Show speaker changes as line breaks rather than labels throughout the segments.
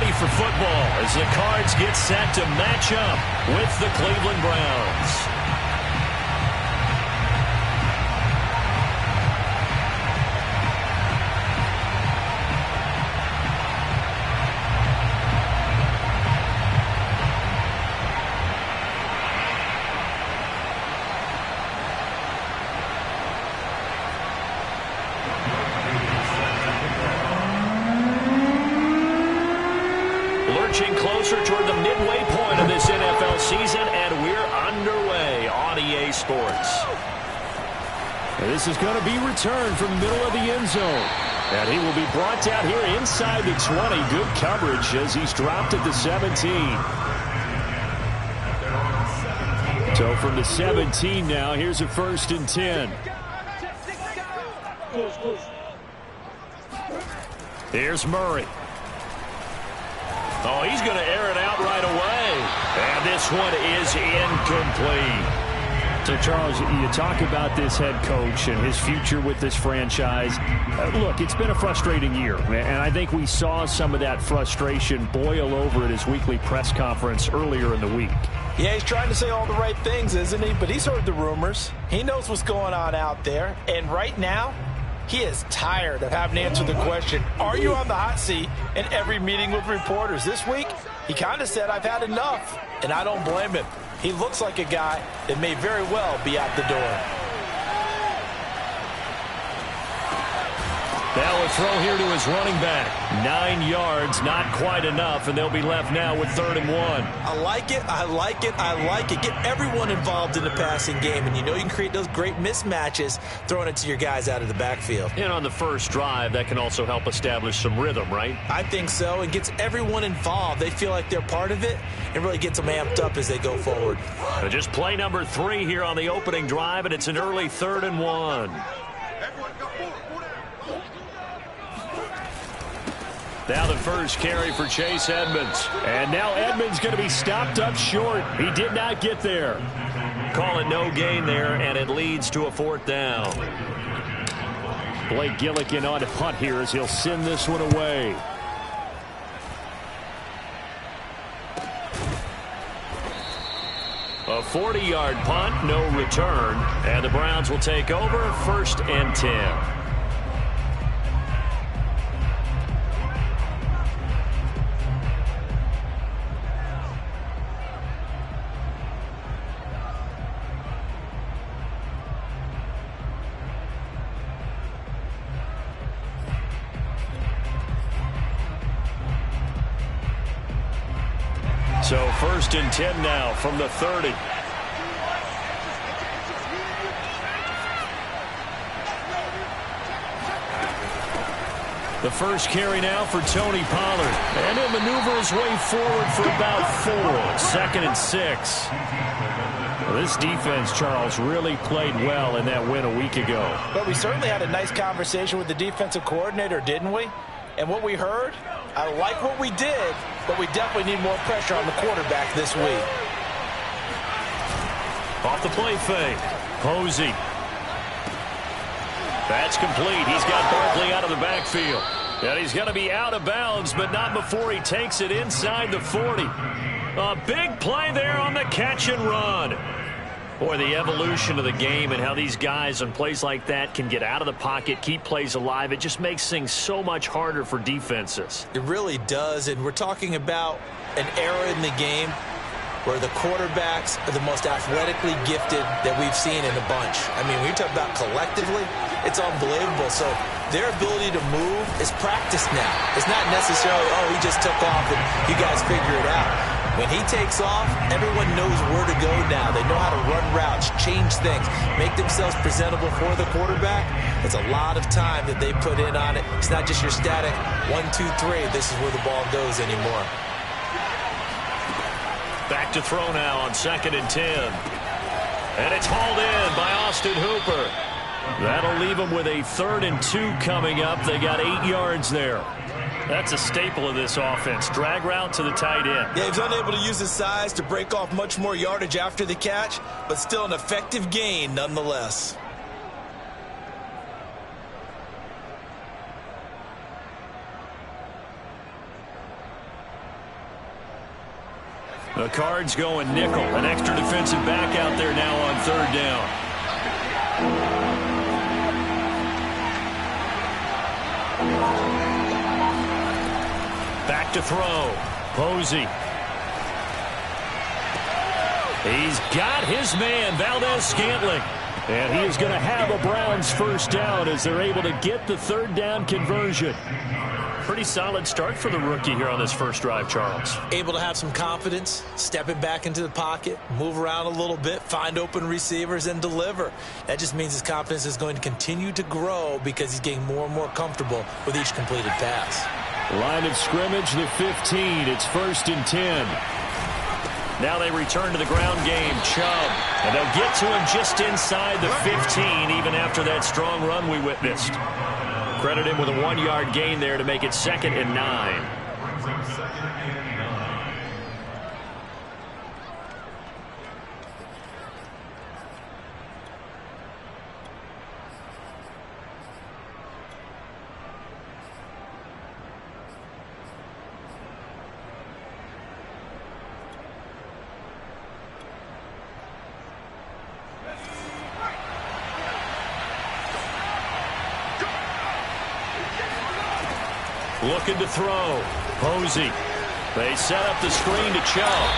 ready for football as the Cards get set to match up with the Cleveland Browns. Lurching closer toward the midway point of this NFL season, and we're underway on EA Sports.
This is going to be returned from the middle of the end zone. And he will be brought down here inside the 20. Good coverage as he's dropped at the 17. So from the 17 now, here's a 1st and 10. Here's Murray.
Oh, he's going to air it out right away. And this one is incomplete.
So, Charles, you talk about this head coach and his future with this franchise. Look, it's been a frustrating year, and I think we saw some of that frustration boil over at his weekly press conference earlier in the week.
Yeah, he's trying to say all the right things, isn't he? But he's heard the rumors. He knows what's going on out there. And right now, he is tired of having to answer the question, are you on the hot seat in every meeting with reporters? This week, he kind of said, I've had enough, and I don't blame him. He looks like a guy that may very well be out the door.
Now a throw here to his running back. 9 yards, not quite enough, and they'll be left now with 3rd and 1.
I like it, I like it, I like it. Get everyone involved in the passing game, and you know you can create those great mismatches throwing it to your guys out of the backfield.
And on the first drive, that can also help establish some rhythm, right?
I think so. It gets everyone involved. They feel like they're part of it, and really gets them amped up as they go forward.
Just play number 3 here on the opening drive, and it's an early 3rd and 1. Now the first carry for Chase Edmonds.
And now Edmonds going to be stopped up short. He did not get there.
Call it no gain there, and it leads to a 4th down.
Blake Gillikin on to punt here as he'll send this one away.
A 40-yard punt, no return. And the Browns will take over 1st and 10. So 1st and 10 now from the 30. The first carry now for Tony Pollard. And he'll maneuver his way forward for about 4. 2nd and 6.
Well, this defense, Charles, really played well in that win a week ago.
But we certainly had a nice conversation with the defensive coordinator, didn't we? And what we heard, I like what we did, but we definitely need more pressure on the quarterback this week.
Off the play fake. Posey. That's complete. He's got Barkley out of the backfield. And he's going to be out of bounds, but not before he takes it inside the 40. A big play there on the catch and run. Boy, the evolution of the game and how these guys on plays like that can get out of the pocket, keep plays alive, it just makes things so much harder for defenses.
It really does, and we're talking about an era in the game where the quarterbacks are the most athletically gifted that we've seen in a bunch. I mean, when you talk about collectively, it's unbelievable. So their ability to move is practiced now. It's not necessarily, oh, he just took off and you guys figure it out. When he takes off, everyone knows where to go now. They know how to run routes, change things, make themselves presentable for the quarterback. It's a lot of time that they put in on it. It's not just your static 1, 2, 3. This is where the ball goes anymore.
Back to throw now on 2nd and 10. And it's hauled in by Austin Hooper. That'll leave them with a 3rd and 2 coming up. They got 8 yards there. That's a staple of this offense. Drag route to the tight end.
Yeah, he's unable to use his size to break off much more yardage after the catch, but still an effective gain nonetheless.
The Cards going nickel. An extra defensive back out there now on 3rd down. Back to throw. Posey. He's got his man, Valdez-Scantling.
And he is going to have a Browns first down as they're able to get the 3rd down conversion.
Pretty solid start for the rookie here on this first drive, Charles.
Able to have some confidence, stepping back into the pocket, move around a little bit, find open receivers, and deliver. That just means his confidence is going to continue to grow because he's getting more and more comfortable with each completed pass.
Line of scrimmage, the 15. It's 1st and 10.
Now they return to the ground game. Chubb. And they'll get to him just inside the 15, even after that strong run we witnessed. Credit him with a 1-yard gain there to make it 2nd and 9. Looking to throw. Posey. They set up the screen to Chubb.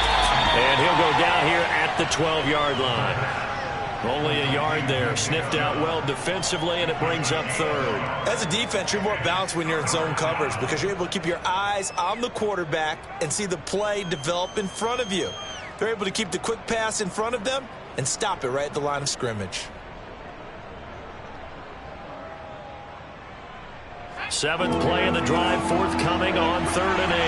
And he'll go down here at the 12-yard line. Only a yard there. Sniffed out well defensively, and it brings up 3rd.
As a defense, you're more balanced when you're in zone coverage because you're able to keep your eyes on the quarterback and see the play develop in front of you. They're able to keep the quick pass in front of them and stop it right at the line of scrimmage.
7th play of the drive forthcoming on 3rd and 8.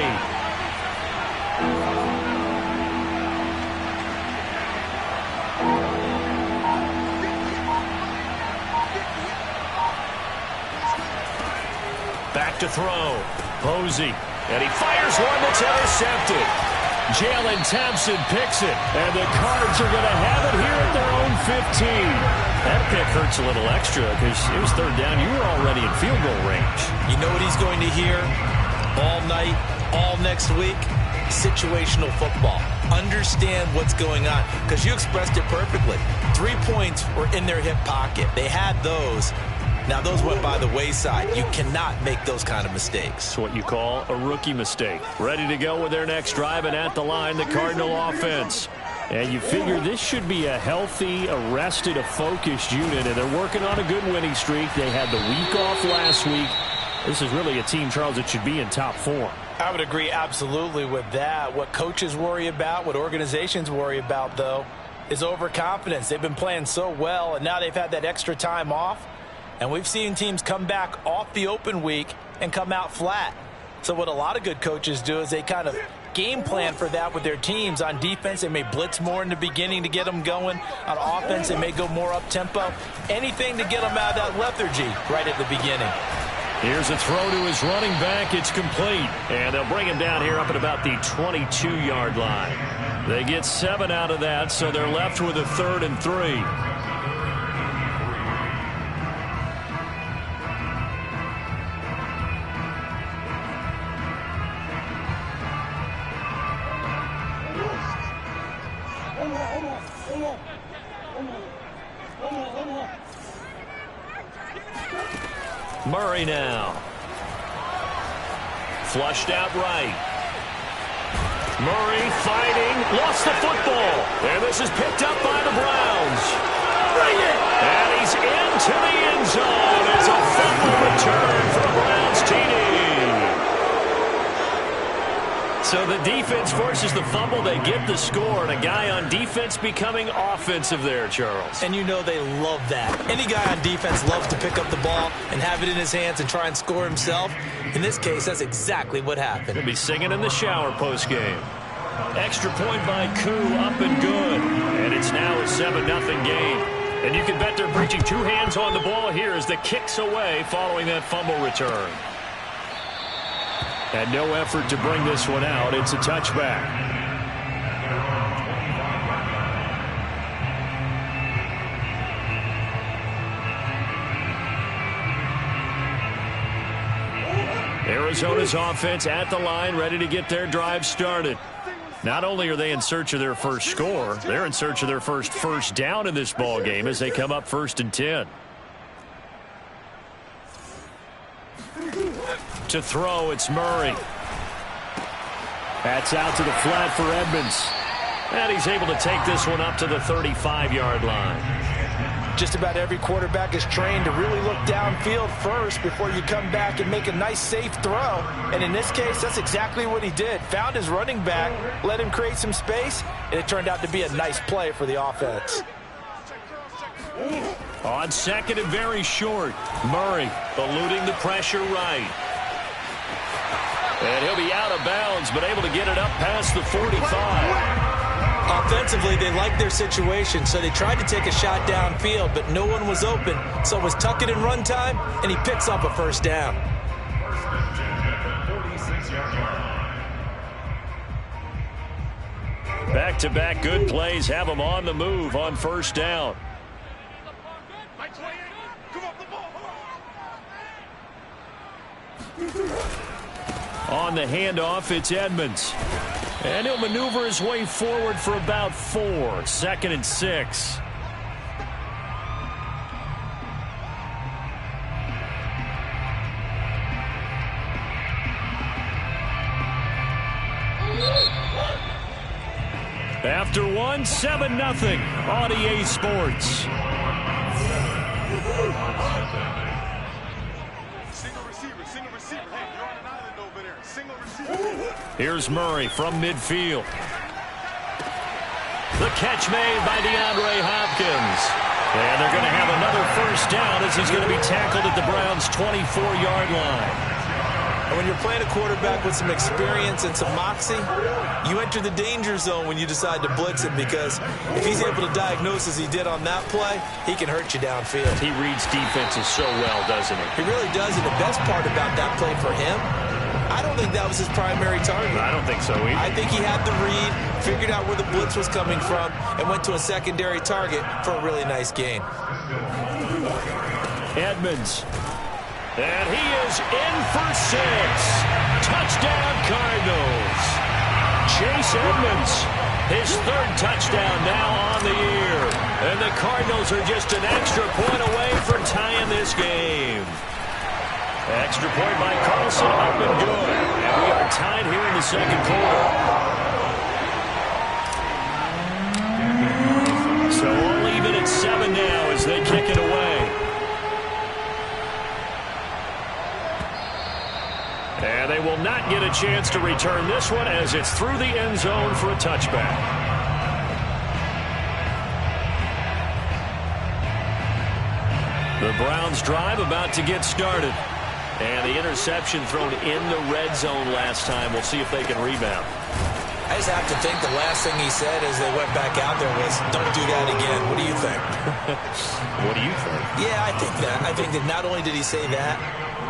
Back to throw. Posey. And he fires one that's intercepted.
Jalen Thompson picks it. And the Cards are going to have it here at their own 15.
That pick hurts a little extra because it was 3rd down. You were already in field goal range.
You know what he's going to hear all night, all next week? Situational football. Understand what's going on because you expressed it perfectly. 3 points were in their hip pocket. They had those. Now, those went by the wayside. You cannot make those kind of mistakes.
It's what you call a rookie mistake. Ready to go with their next drive, and at the line, the Cardinal offense.
And you figure this should be a healthy, arrested, a focused unit, and they're working on a good winning streak. They had the week off last week. This is really a team, Charles, that should be in top form.
I would agree absolutely with that. What coaches worry about, what organizations worry about, though, is overconfidence. They've been playing so well, and now they've had that extra time off. And we've seen teams come back off the open week and come out flat. So what a lot of good coaches do is they kind of game plan for that with their teams. On defense, they may blitz more in the beginning to get them going. On offense, they may go more up-tempo. Anything to get them out of that lethargy right at the beginning.
Here's a throw to his running back. It's complete. And they'll bring him down here up at about the 22-yard line. They get 7 out of that, so they're left with a 3rd and 3. Murray now. Flushed out right. Murray fighting. Lost the football. And this is picked up by the Browns. Bring it! And he's into the end zone. It's a fumble return for the Browns TD. So the defense forces the fumble. They get the score. And a guy on defense becoming offensive there, Charles.
And you know they love that. Any guy on defense loves to pick up the ball and have it in his hands and try and score himself. In this case, that's exactly what happened.
He'll be singing in the shower post-game. Extra point by Koo, up and good. And it's now a 7-0 game. And you can bet they're preaching 2 hands on the ball here as the kick's away following that fumble return.
And no effort to bring this one out. It's a touchback.
Arizona's offense at the line, ready to get their drive started.
Not only are they in search of their first score, they're in search of their first down in this ball game as they come up 1st and 10. To throw, it's Murray. That's out to the flat for Edmonds. And he's able to take this one up to the 35-yard line.
Just about every quarterback is trained to really look downfield first before you come back and make a nice, safe throw. And in this case, that's exactly what he did. Found his running back, let him create some space, and it turned out to be a nice play for the offense.
On 2nd and very short, Murray eluding the pressure right. And he'll be out of bounds, but able to get it up past the 45.
Offensively, they liked their situation, so they tried to take a shot downfield, but no one was open. So it was tuck it and run time, and he picks up a 1st down.
Back-to-back good plays have him on the move on 1st down. On the handoff, it's Edmonds. And he'll maneuver his way forward for about 4. 2nd and 6. After 1, 7-0 on EA Sports. Here's Murray from midfield. The catch made by DeAndre Hopkins. And they're going to have another 1st down as he's going to be tackled at the Browns' 24-yard line.
And when you're playing a quarterback with some experience and some moxie, you enter the danger zone when you decide to blitz him, because if he's able to diagnose as he did on that play, he can hurt you downfield.
He reads defenses so well, doesn't he?
He really does, and the best part about that play for him, I don't think that was his primary target.
I don't think so either.
I think he had the read, figured out where the blitz was coming from, and went to a secondary target for a really nice gain.
Edmonds. And he is in for 6. Touchdown, Cardinals. Chase Edmonds, his 3rd touchdown now on the year. And the Cardinals are just an extra point away from tying this game. Extra point by Carlson, up and good. And we are tied here in the 2nd quarter. So all even at 7 now as they kick it away. And they will not get a chance to return this one as it's through the end zone for a touchback. The Browns drive about to get started. And the interception thrown in the red zone last time. We'll see if they can rebound.
I just have to think the last thing he said as they went back out there was, don't do that again. What do you think?
What do you think?
Yeah, I think that. I think that not only did he say that,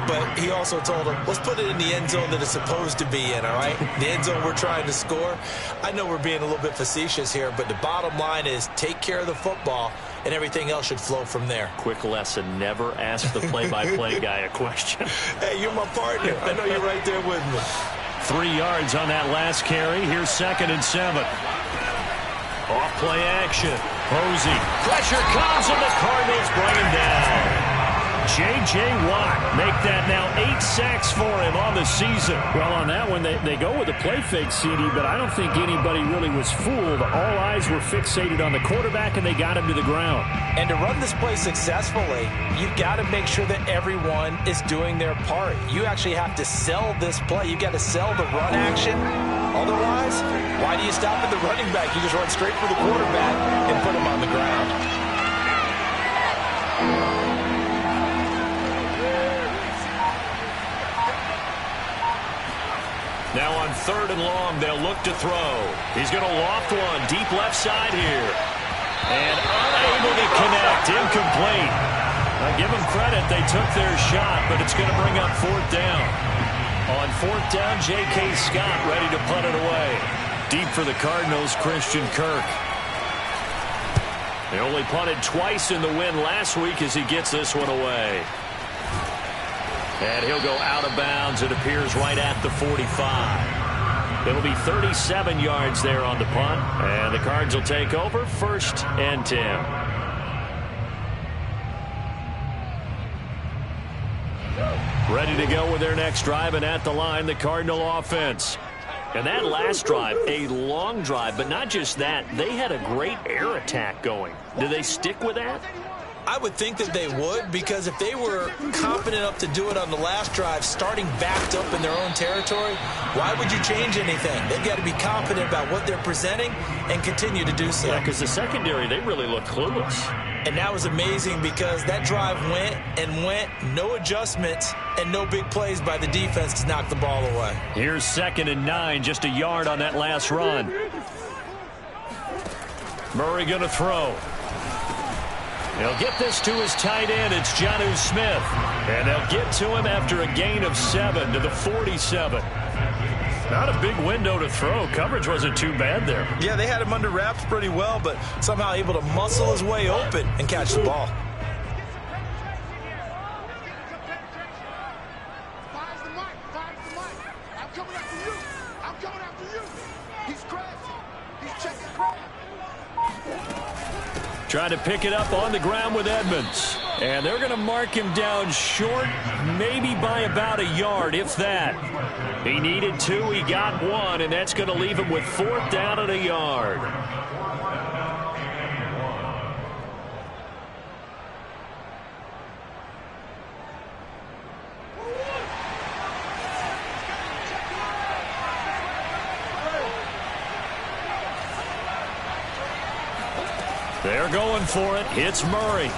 but he also told him, let's put it in the end zone that it's supposed to be in, all right? The end zone we're trying to score. I know we're being a little bit facetious here, but the bottom line is take care of the football, and everything else should flow from there.
Quick lesson, never ask the play-by-play guy a question.
Hey, you're my partner. I know you're right there with me.
3 yards on that last carry. Here's 2nd and 7. Off play action. Posey. Pressure comes, and the Cardinals bring him down. J.J. Watt make that now 8 sacks for him on the season.
Well, on that one, they go with the play fake, CD, but I don't think anybody really was fooled. All eyes were fixated on the quarterback, and they got him to the ground.
And to run this play successfully, you've got to make sure that everyone is doing their part. You actually have to sell this play. You've got to sell the run action. Otherwise, why do you stop at the running back? You just run straight for the quarterback and put him on the ground.
Now on 3rd and long, they'll look to throw. He's going to loft one deep left side here. And unable to connect, incomplete. I give them credit, they took their shot, but it's going to bring up 4th down. On 4th down, J.K. Scott ready to punt it away. Deep for the Cardinals, Christian Kirk. They only punted twice in the win last week as he gets this one away. And he'll go out of bounds, it appears, right at the 45. It'll be 37 yards there on the punt, and the Cards will take over 1st and 10. Ready to go with their next drive, and at the line, the Cardinal offense. And that last drive, a long drive, but not just that. They had a great air attack going. Do they stick with that?
I would think that they would, because if they were confident enough to do it on the last drive, starting backed up in their own territory, why would you change anything? They've got to be confident about what they're presenting and continue to do so.
Yeah, because the secondary, they really look clueless.
And that was amazing because that drive went and went, no adjustments, and no big plays by the defense to knock the ball away.
Here's 2nd and 9, just a yard on that last run. Murray going to throw. He'll get this to his tight end. It's Jonnu Smith. And they'll get to him after a gain of 7 to the 47. Not a big window to throw. Coverage wasn't too bad there.
Yeah, they had him under wraps pretty well, but somehow able to muscle his way open and catch the ball.
Trying to pick it up on the ground with Edmonds. And they're going to mark him down short, maybe by about a yard, if that. He needed 2, he got 1, and that's going to leave him with 4th down and a yard. They're going for it. It's Murray.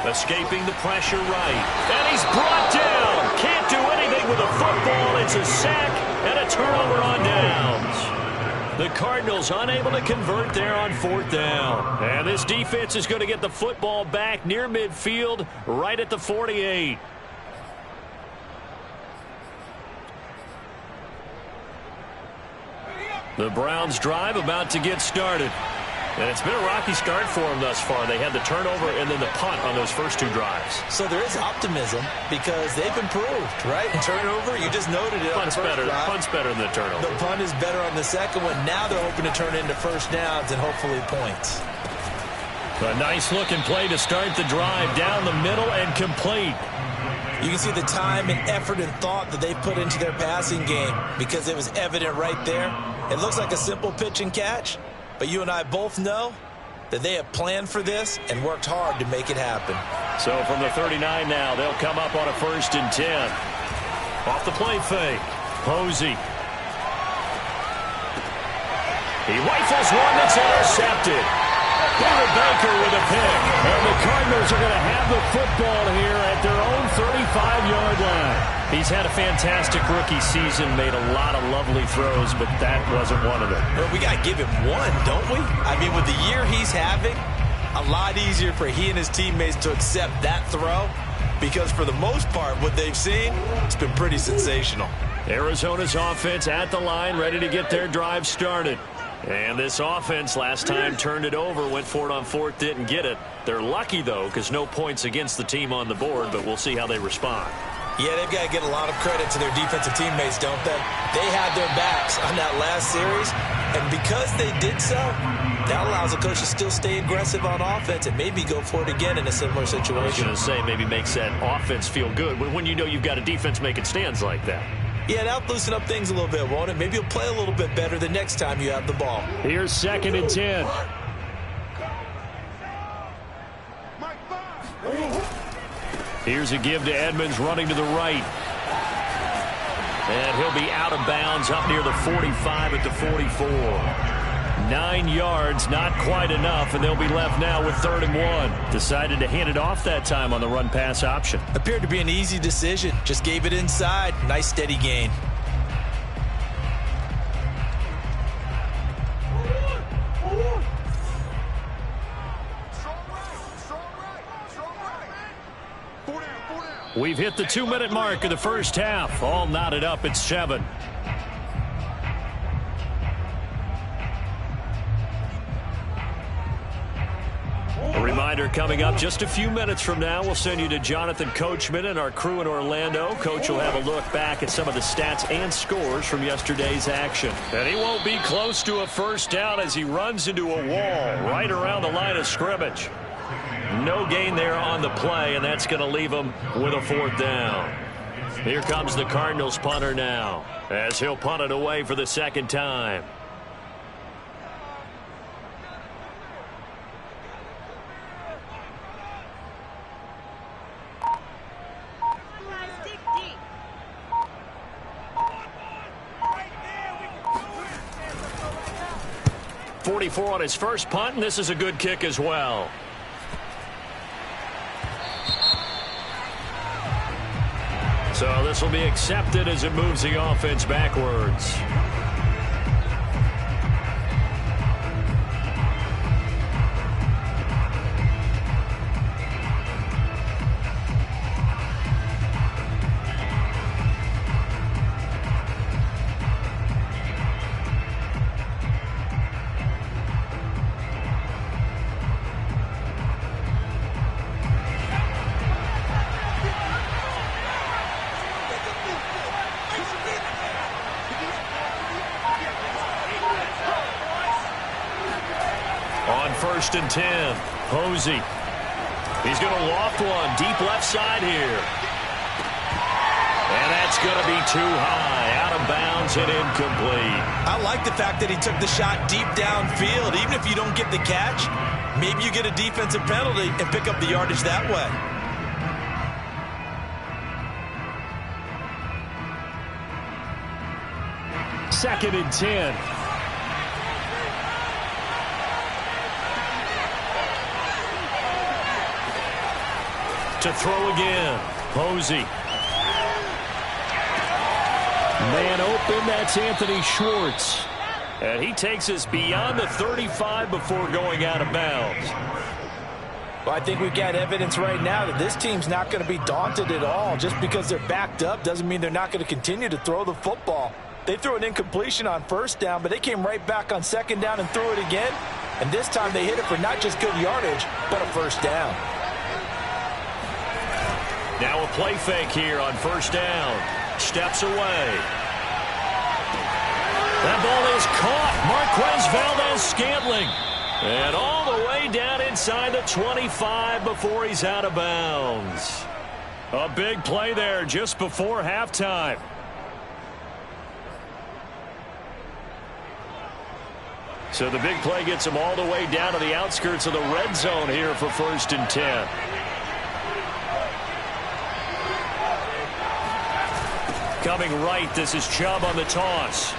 Escaping the pressure right. And he's brought down. Can't do anything with a football. It's a sack and a turnover on downs. The Cardinals unable to convert there on 4th down. And this defense is going to get the football back near midfield, right at the 48. The Browns drive about to get started. And it's been a rocky start for them thus far. They had the turnover and then the punt on those first 2 drives.
So there is optimism because they've improved, right? And turnover, you just noted it.
Punt's better than the turnover.
The punt is better on the second one. Now they're hoping to turn it into first downs and hopefully points.
A nice-looking play to start the drive down the middle and complete.
You can see the time and effort and thought that they put into their passing game because it was evident right there. It looks like a simple pitch and catch. But you and I both know that they have planned for this and worked hard to make it happen.
So from the 39 now, they'll come up on a 1st and 10. Off the play fake. Posey. He rifles one that's intercepted. Buda Baker with a pick. And the Cardinals are going to have the football here at their own 35-yard line. He's had a fantastic rookie season, made a lot of lovely throws, but that wasn't one of them.
Well, we got to give him one, don't we? I mean, with the year he's having, a lot easier for he and his teammates to accept that throw because for the most part, what they've seen, it's been pretty sensational.
Arizona's offense at the line, ready to get their drive started. And this offense last time turned it over, went for it on 4th, didn't get it. They're lucky, though, because no points against the team on the board, but we'll see how they respond.
Yeah, they've got to get a lot of credit to their defensive teammates, don't they? They had their backs on that last series, and because they did so, that allows the coach to still stay aggressive on offense and maybe go for it again in a similar situation.
I was going to say, maybe makes that offense feel good when you know you've got a defense making stands like that.
Yeah, that'll loosen up things a little bit, won't it? Maybe you'll play a little bit better the next time you have the ball.
Here's 2nd and 10. Here's a give to Edmonds running to the right. And he'll be out of bounds up near the 45 at the 44. 9 yards, not quite enough, and they'll be left now with 3rd and 1. Decided to hand it off that time on the run-pass option.
Appeared to be an easy decision. Just gave it inside. Nice, steady gain.
We've hit the 2-minute mark of the first half. All knotted up at 7. A reminder. Reminder coming up just a few minutes from now. We'll send you to Jonathan Coachman and our crew in Orlando. Coach will have a look back at some of the stats and scores from yesterday's action. And he won't be close to a first down as he runs into a wall right around the line of scrimmage. No gain there on the play, and that's going to leave him with a 4th down. Here comes the Cardinals punter now as he'll punt it away for the 2nd time. .44 on his first punt, and this is a good kick as well. So this will be accepted as it moves the offense backwards. On 1st and 10, Posey. He's going to loft one deep left side here. And that's going to be too high, out of bounds and incomplete.
I like the fact that he took the shot deep downfield. Even if you don't get the catch, maybe you get a defensive penalty and pick up the yardage that way.
Second and 10.
To throw again, Posey.
Man open, that's Anthony Schwartz.
And he takes us beyond the 35 before going out of bounds.
Well, I think we've got evidence right now that this team's not going to be daunted at all. Just because they're backed up doesn't mean they're not going to continue to throw the football. They threw an incompletion on 1st down, but they came right back on 2nd down and threw it again. And this time they hit it for not just good yardage, but a 1st down.
Now a play fake here on 1st down. Steps away. That ball is caught. Marquez Valdez-Scantling. And all the way down inside the 25 before he's out of bounds. A big play there just before halftime. So the big play gets him all the way down to the outskirts of the red zone here for 1st and 10. Coming right, this is Chubb on the toss.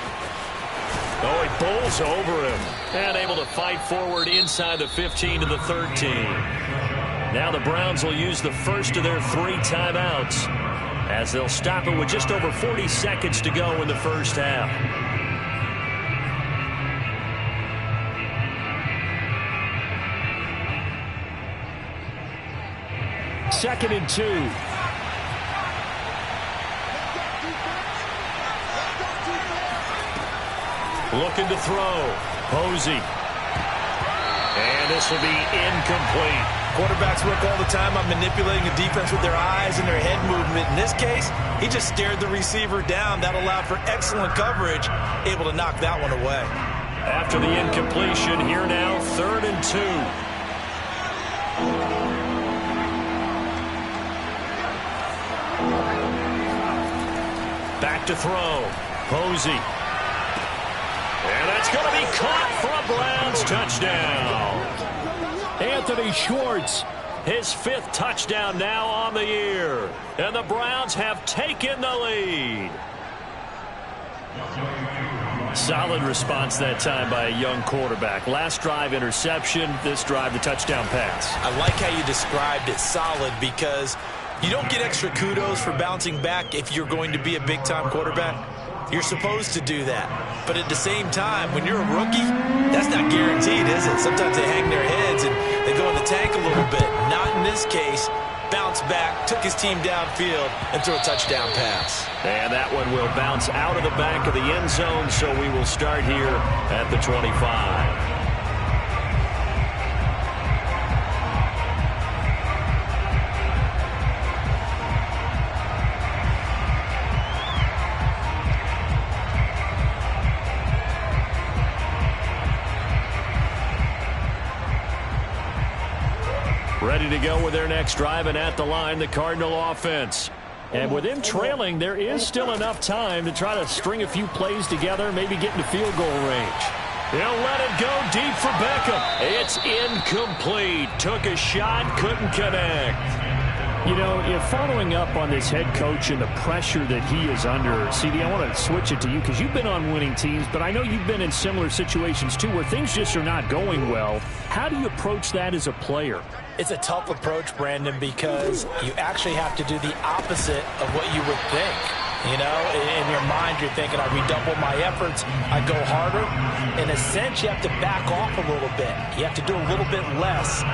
Oh, he bowls over him. And able to fight forward inside the 15 to the 13. Now the Browns will use the first of their 3 timeouts as they'll stop it with just over 40 seconds to go in the first half.
Second and 2.
Looking to throw. Posey. And this will be incomplete.
Quarterbacks work all the time on manipulating a defense with their eyes and their head movement. In this case, he just stared the receiver down. That allowed for excellent coverage, able to knock that one away.
After the incompletion, here now, 3rd and 2. Back to throw. Posey. And that's going to be caught for a Browns touchdown.
Anthony Schwartz.
His 5th touchdown now on the year. And the Browns have taken the lead. Solid response that time by a young quarterback. Last drive, interception. This drive, the touchdown pass.
I like how you described it, solid, because you don't get extra kudos for bouncing back if you're going to be a big-time quarterback. You're supposed to do that. But at the same time, when you're a rookie, that's not guaranteed, is it? Sometimes they hang their heads and they go in the tank a little bit. Not in this case. Bounced back, took his team downfield, and threw a touchdown pass.
And that one will bounce out of the back of the end zone, so we will start here at the 25. ready to go with their next drive, and at the line, the Cardinal offense. And with him trailing, there is still enough time to try to string a few plays together, maybe get into field goal range. He'll let it go deep for Beckham. It's incomplete. Took a shot, couldn't connect.
You know, following up on this head coach and the pressure that he is under, CD, I want to switch it to you because you've been on winning teams, but I know you've been in similar situations too where things just are not going well. How do you approach that as a player?
It's a tough approach, Brandon, because you actually have to do the opposite of what you would think. You know, in your mind, you're thinking, I redouble my efforts, I go harder. In a sense, you have to back off a little bit. You have to do a little bit less.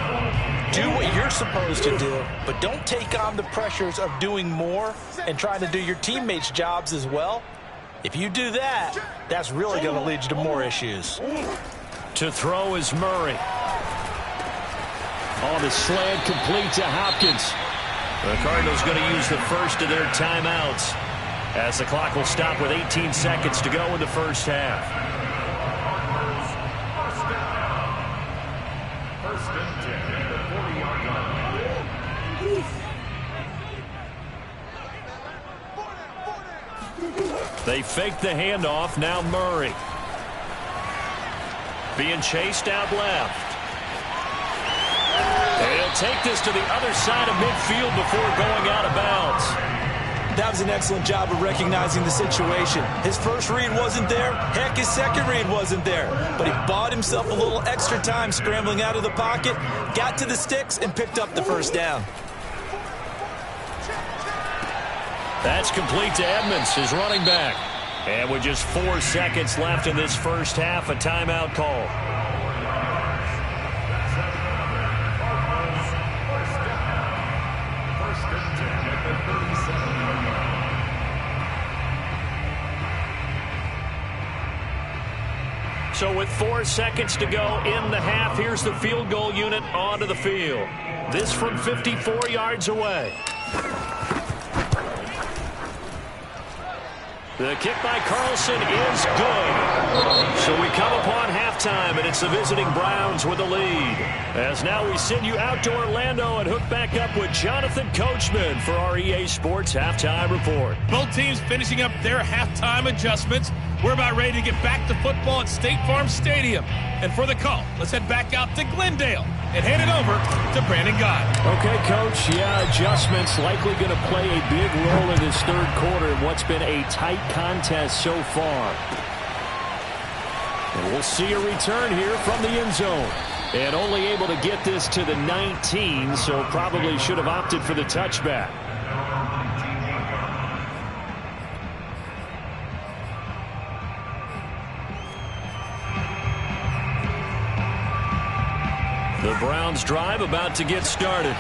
Do what you're supposed to do, but don't take on the pressures of doing more and trying to do your teammates' jobs as well. If you do that, that's really going to lead you to more issues.
To throw is Murray.
On the slant, complete to Hopkins.
The Cardinals going to use the first of their timeouts as the clock will stop with 18 seconds to go in the first half. They fake the handoff. Now Murray. Being chased out left. And he'll take this to the other side of midfield before going out of bounds.
That was an excellent job of recognizing the situation. His first read wasn't there. Heck, his second read wasn't there. But he bought himself a little extra time scrambling out of the pocket, got to the sticks, and picked up the first down.
That's complete to Edmonds, his running back. And with just 4 seconds left in this first half, a timeout call. So with 4 seconds to go in the half, here's the field goal unit onto the field. This from 54 yards away. The kick by Carlson is good. So we come upon halftime, and it's the visiting Browns with the lead. As now we send you out to Orlando and hook back up with Jonathan Coachman for our EA Sports Halftime Report.
Both teams finishing up their halftime adjustments. We're about ready to get back to football at State Farm Stadium. And for the call, let's head back out to Glendale and hand it over to Brandon Guy.
Okay, Coach, adjustments likely going to play a big role in this third quarter in what's been a tight contest so far. And we'll see a return here from the end zone. And only able to get this to the 19, so probably should have opted for the touchback.
The Browns drive about to get started.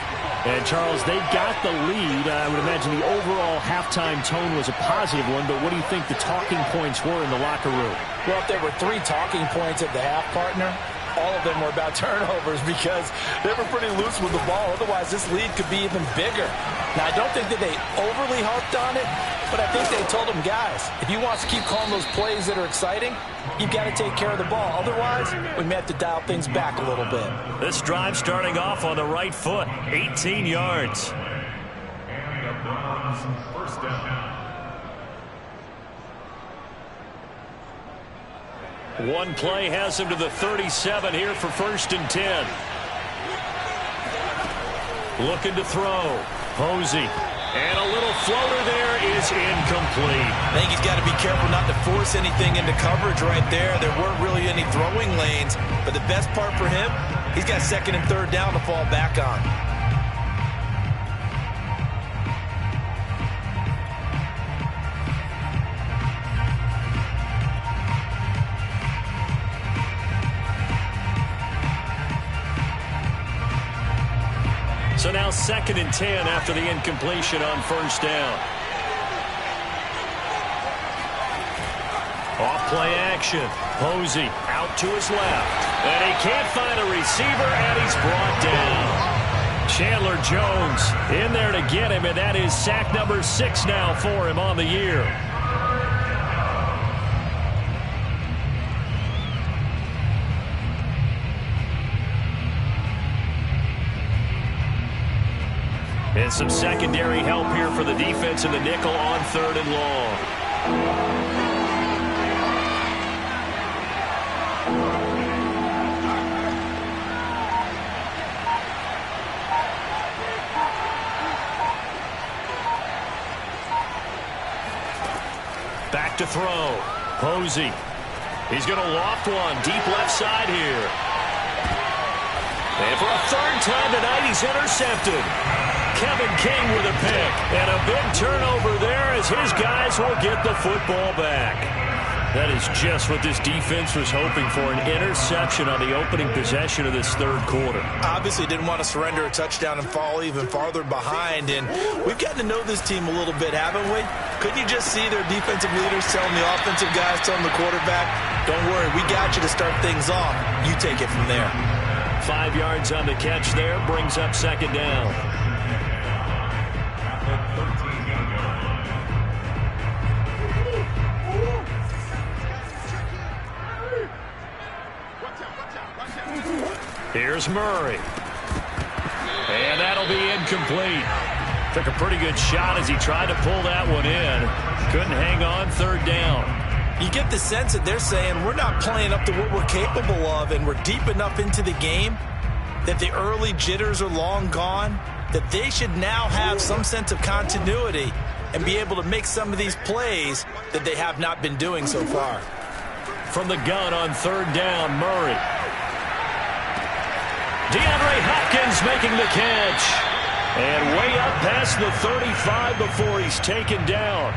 And, Charles, they got the lead. I would imagine the overall halftime tone was a positive one, but what do you think the talking points were in the locker room?
Well, if there were 3 talking points at the half, partner, all of them were about turnovers because they were pretty loose with the ball. Otherwise, this lead could be even bigger. Now, I don't think that they overly harped on it, but I think they told them, guys, if you want to keep calling those plays that are exciting, you've got to take care of the ball. Otherwise, we may have to dial things back a little bit.
This drive starting off on the right foot, 18 yards.
First down.
One play has him to the 37 here for 1st and 10. Looking to throw. Posey. And a little floater there is incomplete.
I think he's got to be careful not to force anything into coverage right there. There weren't really any throwing lanes. But the best part for him, he's got 2nd and 3rd down to fall back on.
So now 2nd and 10 after the incompletion on 1st down. Off play action. Posey out to his left. And he can't find a receiver, and he's brought down. Chandler Jones in there to get him, and that is sack number 6 now for him on the year. some secondary help here for the defense in the nickel on 3rd and long. Back to throw. Posey. He's going to loft one deep left side here. And for a 3rd time tonight, he's intercepted. Kevin King with a pick. And a big turnover there as his guys will get the football back. That is just what this defense was hoping for, an interception on the opening possession of this 3rd quarter.
Obviously didn't want to surrender a touchdown and fall even farther behind. And we've gotten to know this team a little bit, haven't we? Couldn't you just see their defensive leaders telling the offensive guys, telling the quarterback, don't worry, we got you to start things off. You take it from there.
5 yards on the catch there, brings up 2nd down. Here's Murray. And that'll be incomplete. Took a pretty good shot as he tried to pull that one in. Couldn't hang on, 3rd down.
You get the sense that they're saying we're not playing up to what we're capable of, and we're deep enough into the game that the early jitters are long gone, that they should now have some sense of continuity and be able to make some of these plays that they have not been doing so far.
From the gun on 3rd down, Murray. DeAndre Hopkins making the catch. And way up past the 35 before he's taken down.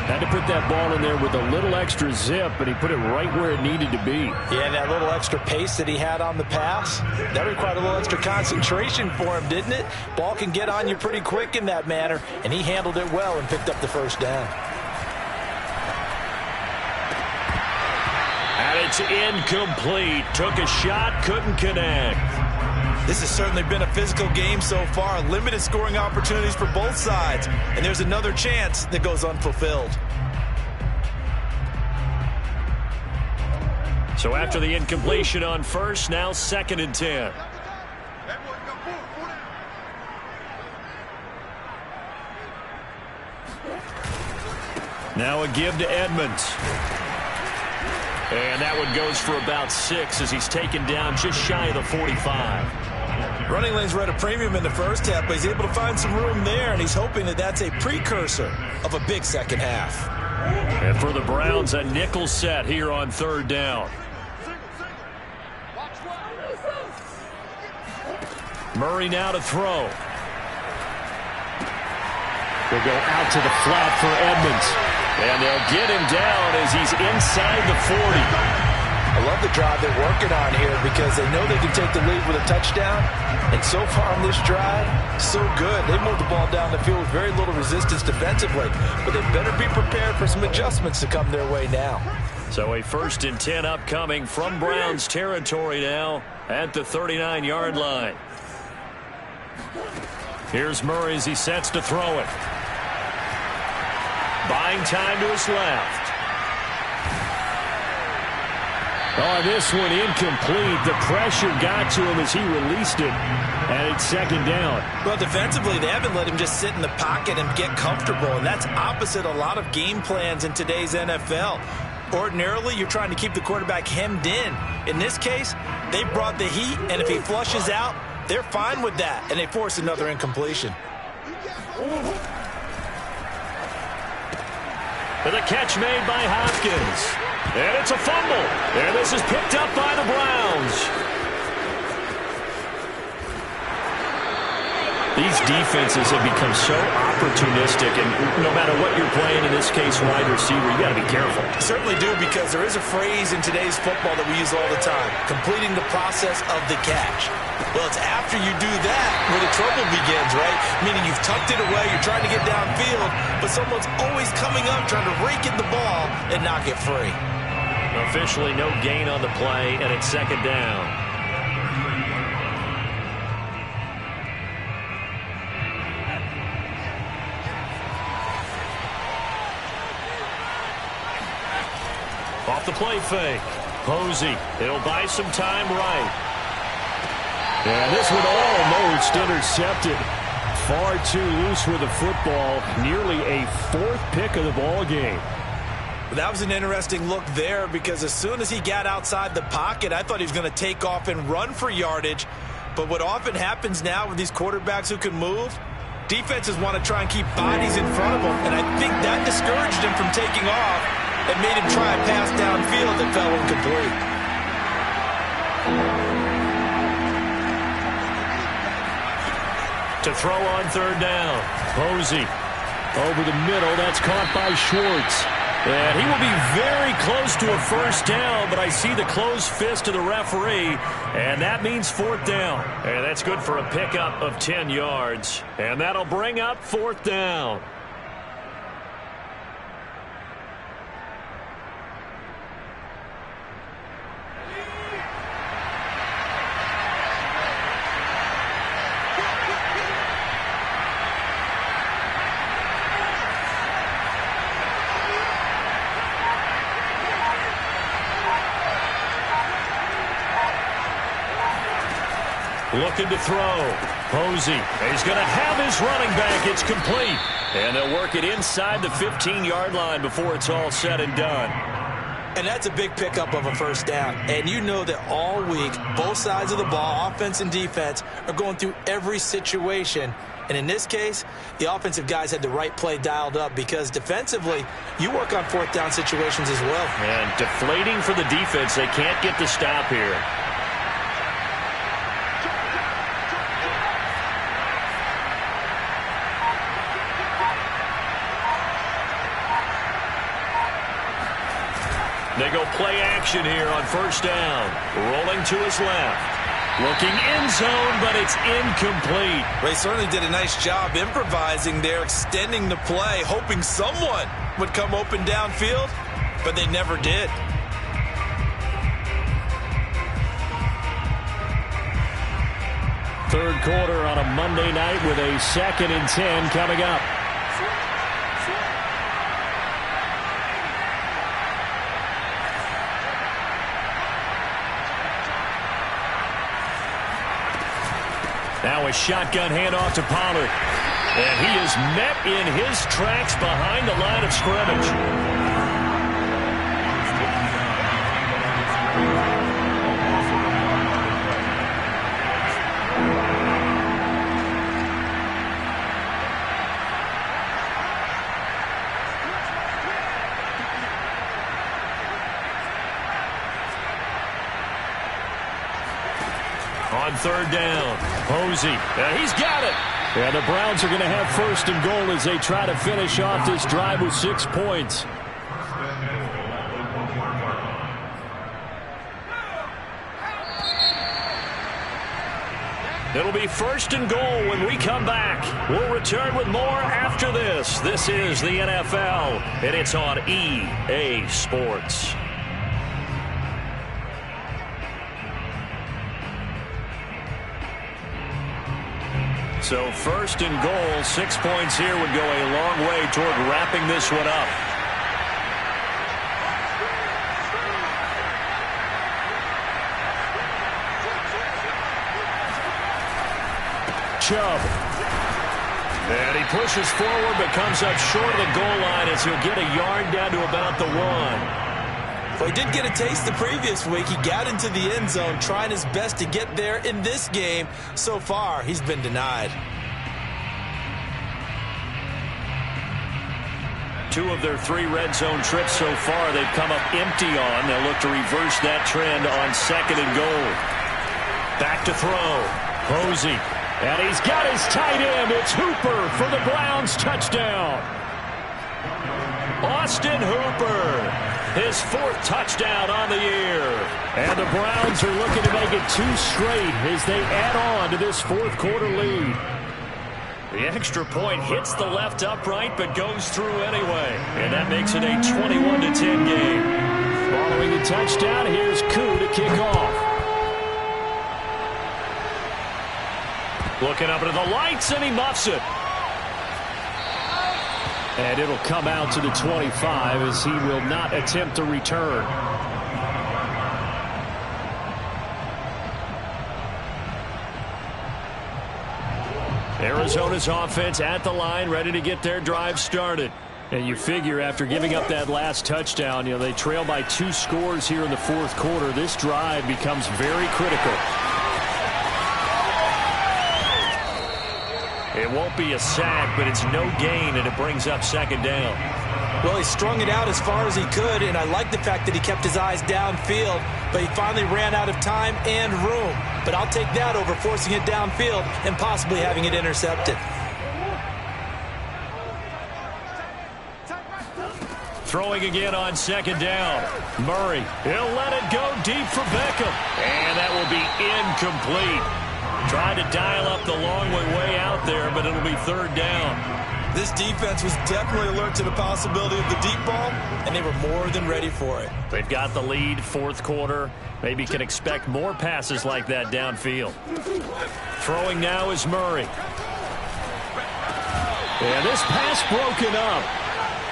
Had to put that ball in there with a little extra zip, but he put it right where it needed to be.
Yeah, that little extra pace that he had on the pass, that required a little extra concentration for him, didn't it? Ball can get on you pretty quick in that manner, and he handled it well and picked up the 1st down.
And it's incomplete. Took a shot, couldn't connect.
This has certainly been a physical game so far. Limited scoring opportunities for both sides. And there's another chance that goes unfulfilled.
So after the incompletion on 1st, now 2nd and 10. Now a give to Edmonds. And that one goes for about 6 as he's taken down just shy of the 45.
Running lanes were at a premium in the 1st half, but he's able to find some room there, and he's hoping that that's a precursor of a big 2nd half.
And for the Browns, a nickel set here on 3rd down. Murray now to throw.
They'll go out to the flat for Edmonds.
And they'll get him down as he's inside the 40.
I love the drive they're working on here because they know they can take the lead with a touchdown. And so far on this drive, so good. They moved the ball down the field with very little resistance defensively. But they better be prepared for some adjustments to come their way now.
So a 1st and 10 upcoming from Browns territory now at the 39-yard line. Here's Murray as he sets to throw it. Buying time to his left.
Oh, this one incomplete. The pressure got to him as he released it, and it's 2nd down.
Well, defensively, they haven't let him just sit in the pocket and get comfortable, and that's opposite a lot of game plans in today's NFL. Ordinarily, you're trying to keep the quarterback hemmed in. In this case, they brought the heat, and if he flushes out, they're fine with that, and they force another incompletion.
And the catch made by Hopkins. And it's a fumble. And this is picked up by the Browns. These defenses have become so opportunistic, and no matter what you're playing, in this case, wide receiver, you got to be careful.
Certainly do, because there is a phrase in today's football that we use all the time, completing the process of the catch. Well, it's after you do that where the trouble begins, right? Meaning you've tucked it away, you're trying to get downfield, but someone's always coming up trying to rake in the ball and knock it free.
Officially no gain on the play, and it's 2nd down. Off the play fake. Posey. It'll buy some time right.
And this one almost intercepted. far too loose with the football. Nearly a fourth pick of the ball game.
That was an interesting look there because as soon as he got outside the pocket, I thought he was going to take off and run for yardage. But what often happens now with these quarterbacks who can move, defenses want to try and keep bodies in front of them. And I think that discouraged him from taking off and made him try a pass downfield that fell incomplete.
To throw on third down. Posey over the middle. That's caught by Schwartz. And he will be very close to a first down, but I see the closed fist of the referee, and that means fourth down. And that's good for a pickup of 10 yards. And that'll bring up fourth down. Looking to throw. Posey. He's going to have his running back. It's complete. And they'll work it inside the 15-yard line before it's all said and done.
And that's a big pickup of a first down. And you know that all week, both sides of the ball, offense and defense, are going through every situation. And in this case, the offensive guys had the right play dialed up because defensively, you work on fourth down situations as well.
And deflating for the defense. They can't get the stop here. They go play action here on first down. Rolling to his left. Looking end zone, but it's incomplete.
They certainly did a nice job improvising there, extending the play, hoping someone would come open downfield, but they never did.
Third quarter on a Monday night with a 2nd and 10 coming up. Now a shotgun handoff to Pollard. And he is met in his tracks behind the line of scrimmage. On third down, Posey. He's got it. And the Browns are going to have first and goal as they try to finish off this drive with 6 points. It'll be first and goal when we come back. We'll return with more after this. This is the NFL, and it's on EA Sports. So first and goal, 6 points here would go a long way toward wrapping this one up. Chubb. And he pushes forward but comes up short of the goal line as he'll get a yard down to about the 1.
Well, he did get a taste the previous week. He got into the end zone trying his best to get there in this game. So far, he's been denied.
2 of their 3 red zone trips so far they've come up empty on. They'll look to reverse that trend on 2nd and goal. Back to throw. Posey. And he's got his tight end. It's Hooper for the Browns touchdown. Austin Hooper. His 4th touchdown on the year. And the Browns are looking to make it 2 straight as they add on to this 4th quarter lead. The extra point hits the left upright but goes through anyway. And that makes it a 21-10 game. Following the touchdown, here's Koo to kick off. Looking up into the lights, and he muffs it. And it'll come out to the 25 as he will not attempt to return. Arizona's offense at the line, ready to get their drive started. And you figure after giving up that last touchdown, they trail by 2 scores here in the fourth quarter. This drive becomes very critical. It won't be a sack, but it's no gain, and it brings up second down.
Well, he strung it out as far as he could, and I like the fact that he kept his eyes downfield, but he finally ran out of time and room. But I'll take that over forcing it downfield and possibly having it intercepted.
Throwing again on second down. Murray, he'll let it go deep for Beckham. And that will be incomplete. Tried to dial up the long way out there, but it'll be third down.
This defense was definitely alert to the possibility of the deep ball, and they were more than ready for it.
They've got the lead, fourth quarter. Maybe can expect more passes like that downfield. Throwing now is Murray. And this pass broken up.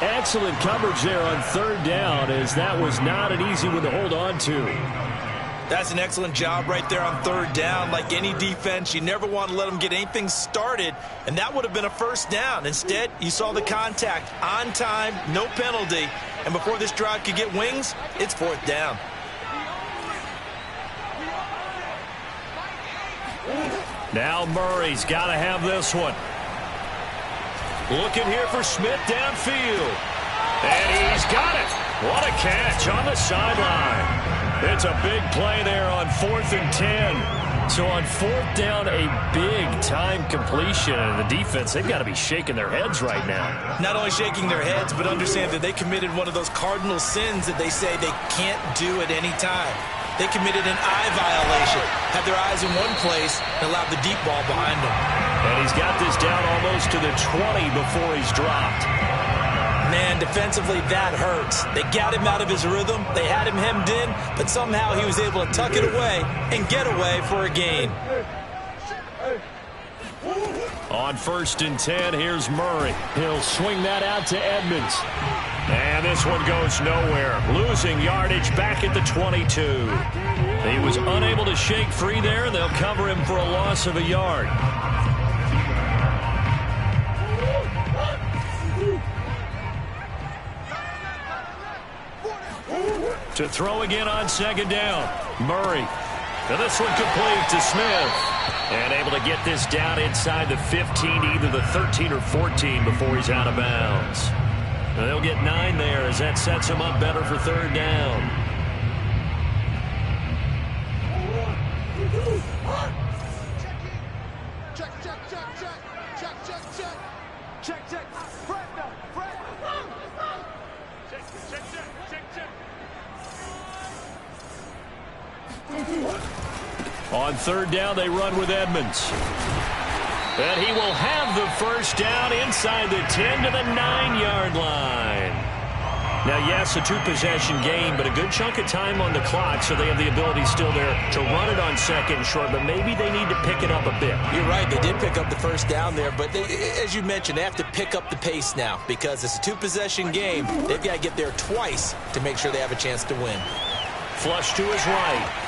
Excellent coverage there on third down, as that was not an easy one to hold on to.
That's an excellent job right there on third down. Like any defense, you never want to let them get anything started, and that would have been a first down. Instead, you saw the contact on time, no penalty, and before this drive could get wings, it's fourth down.
Now Murray's got to have this one. Looking here for Smith downfield. And he's got it. What a catch on the sideline. It's a big play there on 4th and 10. So on fourth down, a big-time completion. And the defense, they've got to be shaking their heads right now.
Not only shaking their heads, but understand that they committed one of those cardinal sins that they say they can't do at any time. They committed an eye violation, had their eyes in one place, and allowed the deep ball behind them.
And he's got this down almost to the 20 before he's dropped.
Man, defensively, that hurts. They got him out of his rhythm. They had him hemmed in, but somehow he was able to tuck it away and get away for a gain.
On 1st and 10, here's Murray. He'll swing that out to Edmonds. And this one goes nowhere. Losing yardage back at the 22. He was unable to shake free there. They'll cover him for a loss of a yard. To throw again on second down. Murray. And this one complete to Smith. And able to get this down inside the 15, either the 13 or 14 before he's out of bounds. And they'll get 9 there as that sets him up better for third down. On third down, they run with Edmonds. And he will have the first down inside the 10 to the 9-yard line. Now, yes, a 2-possession game, but a good chunk of time on the clock, so they have the ability still there to run it on second and short, but maybe they need to pick it up a bit.
You're right, they did pick up the first down there, but as you mentioned, they have to pick up the pace now because it's a 2-possession game. They've got to get there twice to make sure they have a chance to win.
Flush to his right.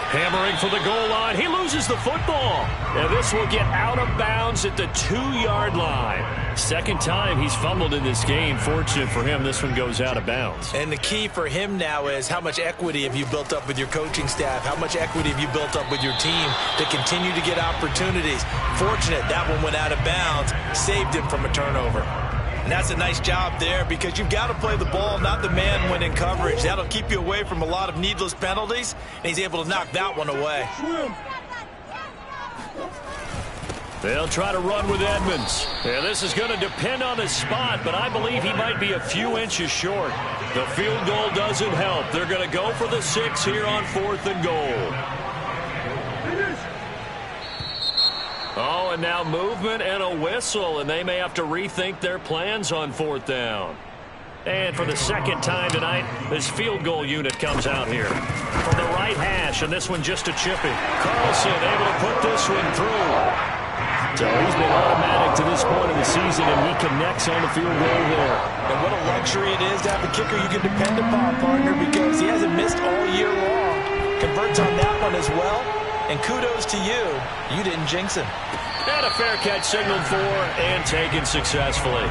Hammering for the goal line. He loses the football. And this will get out of bounds at the 2-yard line. Second time he's fumbled in this game. Fortunate for him, this one goes out of bounds.
And the key for him now is how much equity have you built up with your coaching staff? How much equity have you built up with your team to continue to get opportunities? Fortunate that one went out of bounds, saved him from a turnover. And that's a nice job there because you've got to play the ball, not the man when in coverage. That'll keep you away from a lot of needless penalties, and he's able to knock that one away.
They'll try to run with Edmonds. Yeah, this is going to depend on the spot, but I believe he might be a few inches short. The field goal doesn't help. They're going to go for the 6 here on 4th and goal. Oh, and now movement and a whistle, and they may have to rethink their plans on 4th down. And for the second time tonight, this field goal unit comes out here. From the right hash, and this one just a chipping. Carlson able to put this one through. So he's been automatic to this point of the season, and he connects on the field goal there.
And what a luxury it is to have a kicker you can depend upon, partner, because he hasn't missed all year long. Converts on that one as well. And kudos to you. You didn't jinx him.
And a fair catch signaled for and taken successfully.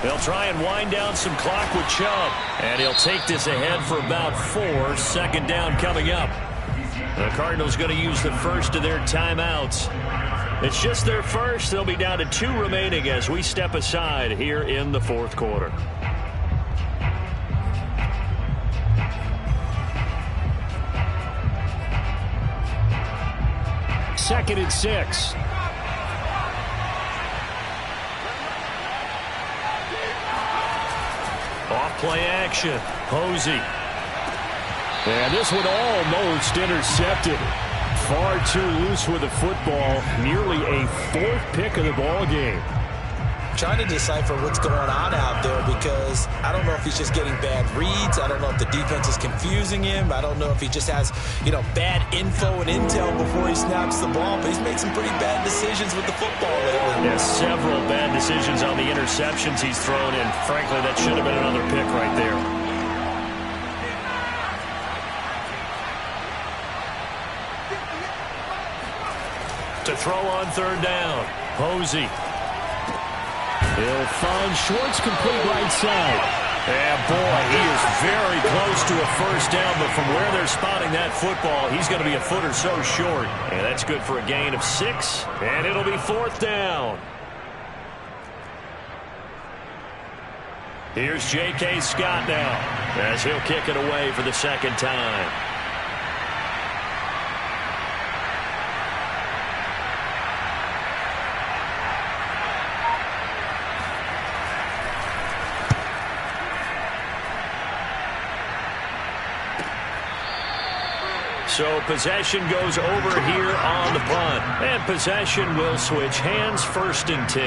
They'll try and wind down some clock with Chubb. And he'll take this ahead for about 4. Second down coming up. The Cardinals going to use the first of their timeouts. It's just their first. They'll be down to 2 remaining as we step aside here in the fourth quarter.
Second and 6.
Off-play action. Posey.
And this one almost intercepted. Far too loose with the football. Nearly a 4th pick of the ball game.
Trying to decipher what's going on out there because I don't know if he's just getting bad reads. I don't know if the defense is confusing him. I don't know if he just has, bad info and intel before he snaps the ball. But he's made some pretty bad decisions with the football lately.
Yeah, several bad decisions on the interceptions he's thrown in. Frankly, that should have been another pick right there. To throw on third down. Posey.
He'll find Schwartz complete right side.
And boy, he is very close to a first down, but from where they're spotting that football, he's going to be a foot or so short. And that's good for a gain of 6, and it'll be 4th down. Here's J.K. Scott now as he'll kick it away for the second time. So possession goes over here on the punt. And possession will switch hands, 1st and 10.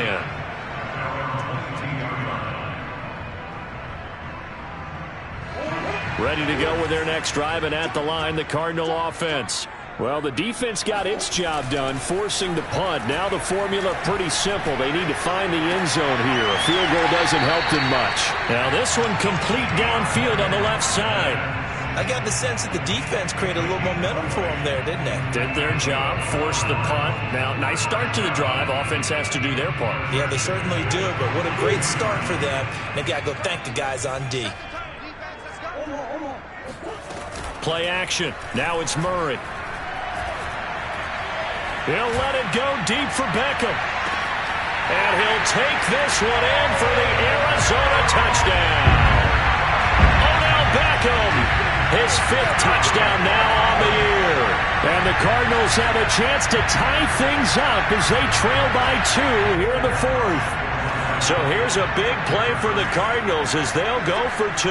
Ready to go with their next drive, and at the line, the Cardinal offense.
Well, the defense got its job done, forcing the punt. Now the formula pretty simple. They need to find the end zone here. A field goal doesn't help them much.
Now this one complete downfield on the left side.
I got the sense that the defense created a little momentum for them there, didn't they?
Did their job, forced the punt. Now, nice start to the drive. Offense has to do their part.
Yeah, they certainly do, but what a great start for them. They've got to go thank the guys on D.
Play action. Now it's Murray. He'll let it go deep for Beckham. And he'll take this one in for the Arizona touchdown. Odell Beckham. His 5th touchdown now on the year.
And the Cardinals have a chance to tie things up as they trail by 2 here in the 4th.
So here's a big play for the Cardinals as they'll go for 2.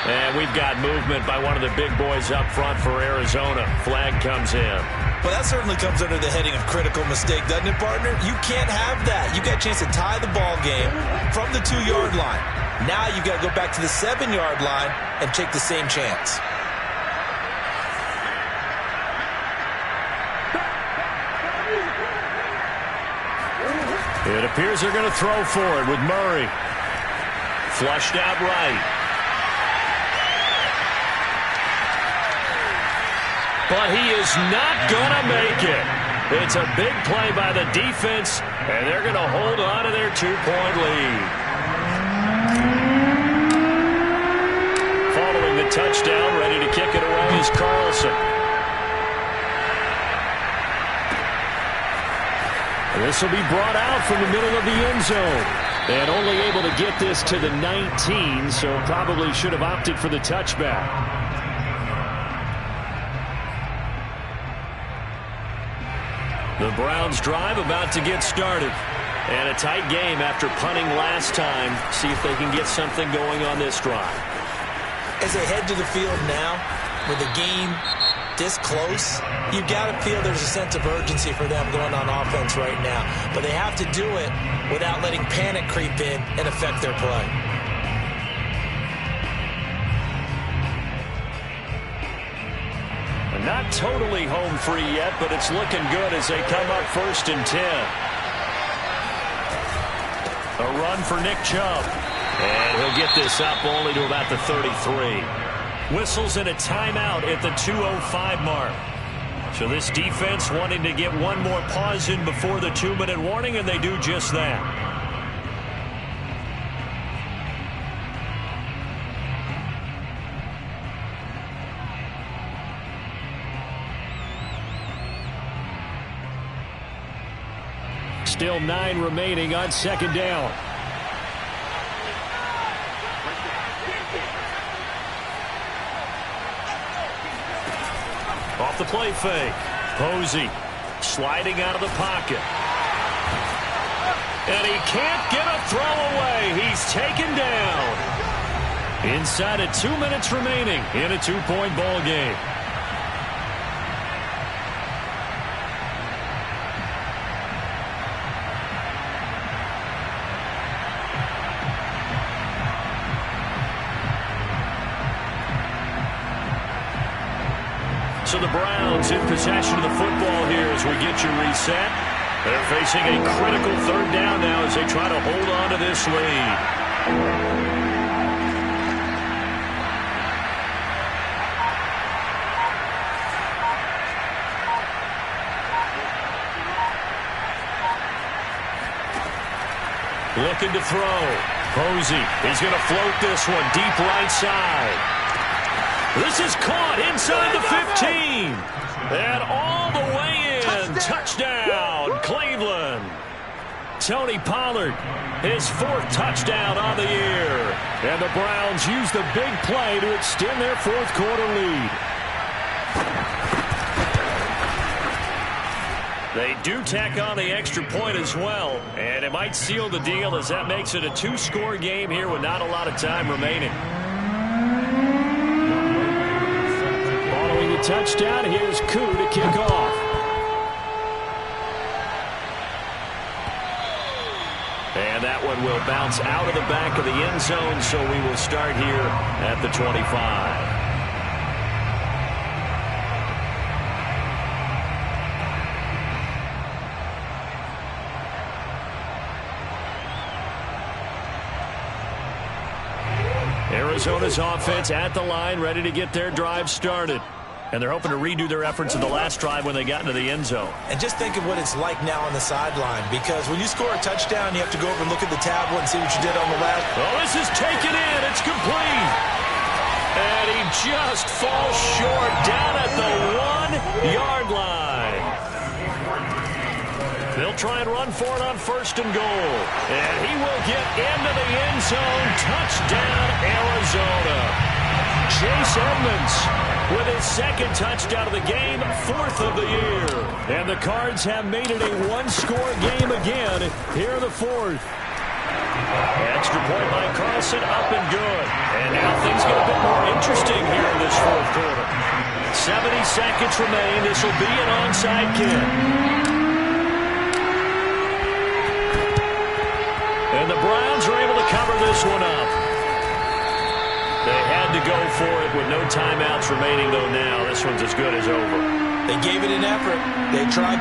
And we've got movement by one of the big boys up front for Arizona. Flag comes in.
Well, that certainly comes under the heading of critical mistake, doesn't it, partner? You can't have that. You got a chance to tie the ball game from the 2-yard line. Now you got to go back to the 7-yard line and take the same chance.
It appears they're going to throw for it with Murray. Flushed out right. But he is not going to make it. It's a big play by the defense, and they're going to hold on to their 2-point lead. Following the touchdown, ready to kick it away is Carlson.
This will be brought out from the middle of the end zone. And only able to get this to the 19, so probably should have opted for the touchback.
The Browns drive about to get started. And a tight game after punting last time. See if they can get something going on this drive.
As they head to the field now with a game this close, you got to feel there's a sense of urgency for them going on offense right now. But they have to do it without letting panic creep in and affect their play.
Not totally home free yet, but it's looking good as they come up 1st and 10. A run for Nick Chubb. And he'll get this up only to about the 33. Whistles and a timeout at the 2:05 mark. So this defense wanting to get one more pause in before the 2-minute warning, and they do just that. Still 9 remaining on 2nd down. Off the play fake. Posey sliding out of the pocket. And he can't get a throw away. He's taken down. Inside of 2 minutes remaining in a 2-point ball game. So the Browns in possession of the football here as we get you reset. They're facing a critical 3rd down now as they try to hold on to this lead. Looking to throw. Posey, he's going to float this one deep right side. This is caught inside the 15. And all the way in. Touchdown, Cleveland. Tony Pollard, his 4th touchdown on the year. And the Browns use the big play to extend their 4th quarter lead. They do tack on the extra point as well. And it might seal the deal as that makes it a 2-score game here with not a lot of time remaining. Touchdown. Here's Koo to kick off. And that one will bounce out of the back of the end zone, so we will start here at the 25. Arizona's offense at the line, ready to get their drive started. And they're hoping to redo their efforts in the last drive when they got into the end zone.
And just think of what it's like now on the sideline, because when you score a touchdown, you have to go over and look at the tablet and see what you did on the left.
Oh, this is taken in. It's complete. And he just falls short down at the 1-yard line. They'll try and run for it on 1st and goal. And he will get into the end zone. Touchdown, Arizona. Chase Edmonds with his 2nd touchdown of the game, 4th of the year. And the Cards have made it a 1-score game again here in the 4th. Extra point by Carlson, up and good. And now things get a bit more interesting here in this 4th quarter. 70 seconds remain. This will be an onside kick. And the Browns are able to cover this one up. They had to go for it with no timeouts remaining, though now. This one's as good as over.
They gave it an effort. They tried.